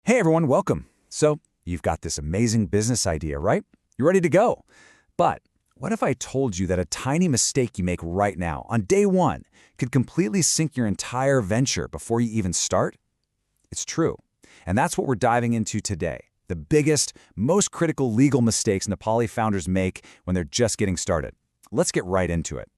Hey everyone, welcome. So, you've got this amazing business idea, right? You're ready to go. But what if I told you that a tiny mistake you make right now, on day one, could completely sink your entire venture before you even start? It's true. And that's what we're diving into today. The biggest, most critical legal mistakes Nepali founders make when they're just getting started. Let's get right into it.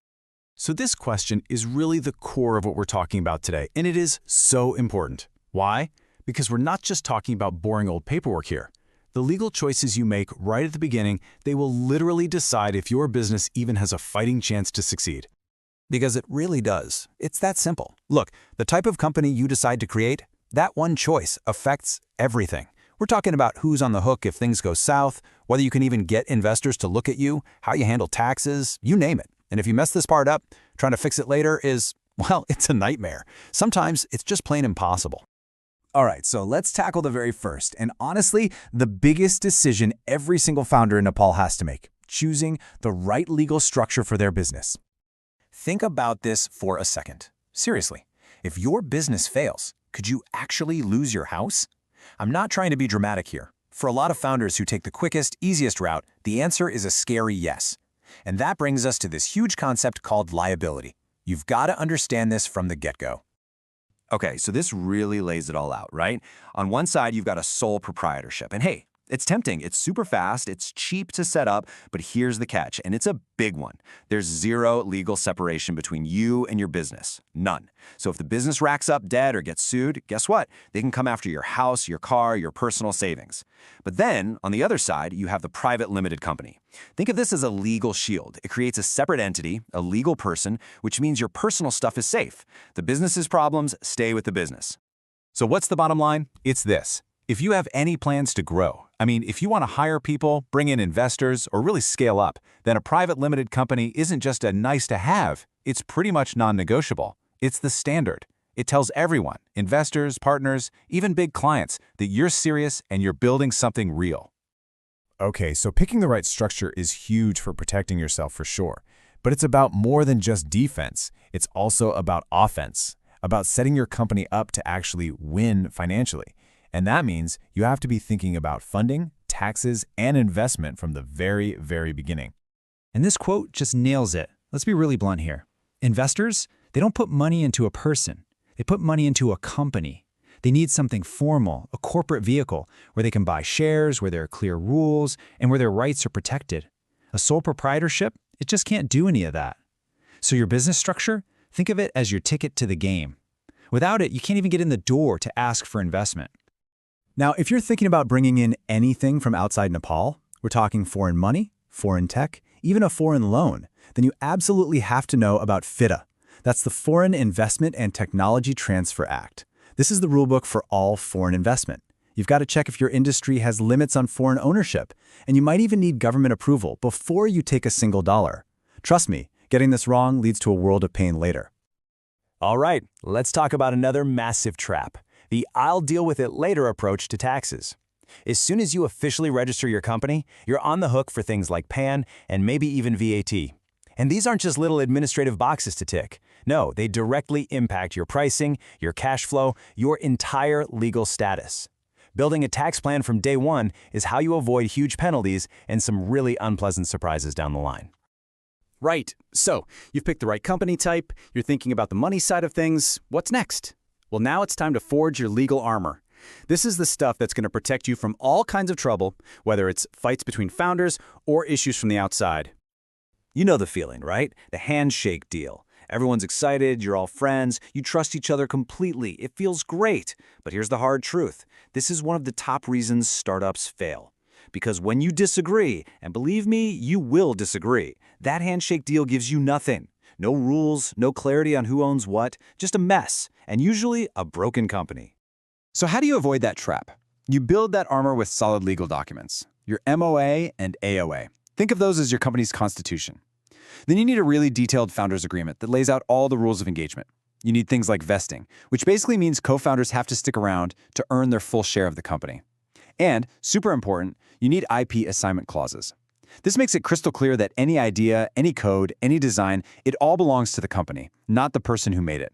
So this question is really the core of what we're talking about today, and it is so important. Why? Because we're not just talking about boring old paperwork here. The legal choices you make right at the beginning, they will literally decide if your business even has a fighting chance to succeed. Because it really does. It's that simple. Look, the type of company you decide to create, that one choice affects everything. We're talking about who's on the hook if things go south, whether you can even get investors to look at you, how you handle taxes, you name it. And if you mess this part up, trying to fix it later is, well, it's a nightmare. Sometimes it's just plain impossible. All right, so let's tackle the very first, and honestly, the biggest decision every single founder in Nepal has to make, choosing the right legal structure for their business. Think about this for a second. Seriously, if your business fails, could you actually lose your house? I'm not trying to be dramatic here. For a lot of founders who take the quickest, easiest route, the answer is a scary yes. And that brings us to this huge concept called liability. You've got to understand this from the get-go. Okay, so this really lays it all out, right? On one side, you've got a sole proprietorship. And hey, it's tempting. It's super fast. It's cheap to set up. But here's the catch, and it's a big one. There's zero legal separation between you and your business. None. So if the business racks up debt or gets sued, guess what? They can come after your house, your car, your personal savings. But then, on the other side, you have the private limited company. Think of this as a legal shield. It creates a separate entity, a legal person, which means your personal stuff is safe. The business's problems stay with the business. So what's the bottom line? It's this. If you have any plans to grow, if you want to hire people, bring in investors, or really scale up, then a private limited company isn't just a nice to have, it's pretty much non-negotiable. It's the standard. It tells everyone, investors, partners, even big clients, that you're serious and you're building something real. Okay, so picking the right structure is huge for protecting yourself for sure. But it's about more than just defense. It's also about offense, about setting your company up to actually win financially. And that means you have to be thinking about funding, taxes, and investment from the very, very beginning. And this quote just nails it. Let's be really blunt here. Investors, they don't put money into a person. They put money into a company. They need something formal, a corporate vehicle, where they can buy shares, where there are clear rules, and where their rights are protected. A sole proprietorship, it just can't do any of that. So your business structure, think of it as your ticket to the game. Without it, you can't even get in the door to ask for investment. Now, if you're thinking about bringing in anything from outside Nepal, we're talking foreign money, foreign tech, even a foreign loan, then you absolutely have to know about FDI. That's the Foreign Investment and Technology Transfer Act. This is the rulebook for all foreign investment. You've got to check if your industry has limits on foreign ownership, and you might even need government approval before you take a single dollar. Trust me, getting this wrong leads to a world of pain later. All right, let's talk about another massive trap. The I'll deal with it later approach to taxes. As soon as you officially register your company, you're on the hook for things like PAN and maybe even VAT. And these aren't just little administrative boxes to tick. No, they directly impact your pricing, your cash flow, your entire legal status. Building a tax plan from day one is how you avoid huge penalties and some really unpleasant surprises down the line. Right, so you've picked the right company type, you're thinking about the money side of things. What's next? Well, now it's time to forge your legal armor. This is the stuff that's going to protect you from all kinds of trouble, whether it's fights between founders or issues from the outside. You know the feeling, right? The handshake deal. Everyone's excited, you're all friends, you trust each other completely. It feels great. But here's the hard truth. This is one of the top reasons startups fail. Because when you disagree, and believe me, you will disagree, that handshake deal gives you nothing. No rules, no clarity on who owns what, just a mess, and usually a broken company. So how do you avoid that trap? You build that armor with solid legal documents, your MOA and AOA. Think of those as your company's constitution. Then you need a really detailed founders agreement that lays out all the rules of engagement. You need things like vesting, which basically means co-founders have to stick around to earn their full share of the company. And, super important, you need IP assignment clauses. This makes it crystal clear that any idea, any code, any design, it all belongs to the company, not the person who made it.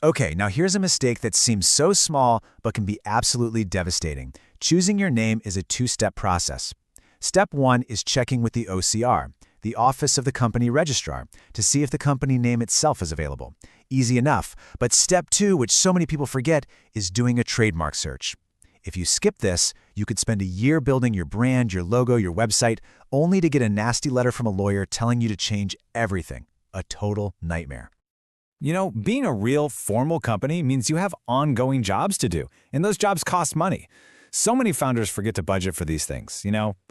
Okay, now here's a mistake that seems so small but can be absolutely devastating. Choosing your name is a two-step process. Step 1 is checking with the OCR, the Office of the Company Registrar, to see if the company name itself is available. Easy enough, but step 2, which so many people forget, is doing a trademark search. If you skip this, you could spend a year building your brand, your logo, your website, only to get a nasty letter from a lawyer telling you to change everything. A total nightmare. You know, being a real formal company means you have ongoing jobs to do, and those jobs cost money. So many founders forget to budget for these things,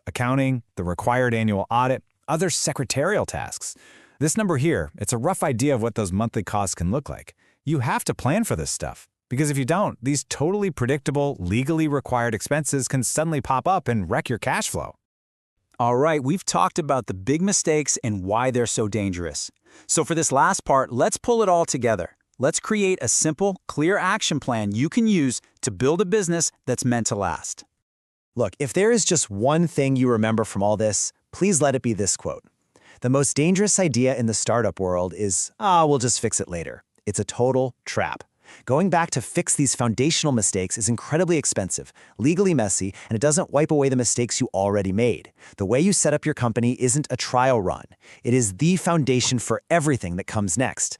accounting, the required annual audit, other secretarial tasks. This number here, it's a rough idea of what those monthly costs can look like. You have to plan for this stuff, because if you don't, these totally predictable, legally required expenses can suddenly pop up and wreck your cash flow. All right, we've talked about the big mistakes and why they're so dangerous. So for this last part, let's pull it all together. Let's create a simple, clear action plan you can use to build a business that's meant to last. Look, if there is just one thing you remember from all this, please let it be this quote. The most dangerous idea in the startup world is, we'll just fix it later. It's a total trap. Going back to fix these foundational mistakes is incredibly expensive, legally messy, and it doesn't wipe away the mistakes you already made. The way you set up your company isn't a trial run. It is the foundation for everything that comes next.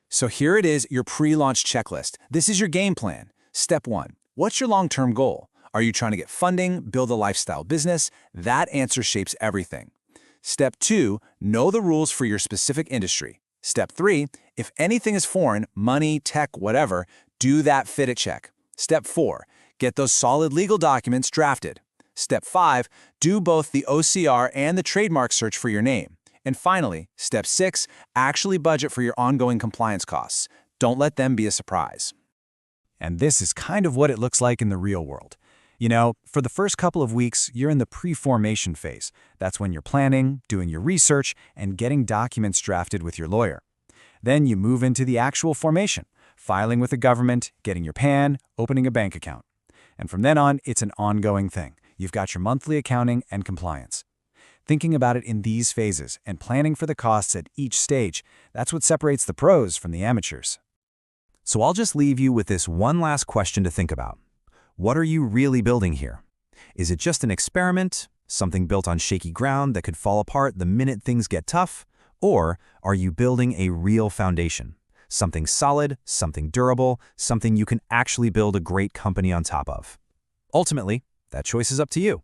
So here it is, your pre-launch checklist. This is your game plan. Step 1. What's your long-term goal? Are you trying to get funding, build a lifestyle business? That answer shapes everything. Step 2. Know the rules for your specific industry. Step 3, if anything is foreign, money, tech, whatever, do that fit-it check. Step 4, get those solid legal documents drafted. Step 5, do both the OCR and the trademark search for your name. And finally, Step 6, actually budget for your ongoing compliance costs. Don't let them be a surprise. And this is kind of what it looks like in the real world. For the first couple of weeks, you're in the pre-formation phase. That's when you're planning, doing your research, and getting documents drafted with your lawyer. Then you move into the actual formation, filing with the government, getting your PAN, opening a bank account. And from then on, it's an ongoing thing. You've got your monthly accounting and compliance. Thinking about it in these phases and planning for the costs at each stage, that's what separates the pros from the amateurs. So I'll just leave you with this one last question to think about. What are you really building here? Is it just an experiment, something built on shaky ground that could fall apart the minute things get tough? Or are you building a real foundation, something solid, something durable, something you can actually build a great company on top of? Ultimately, that choice is up to you.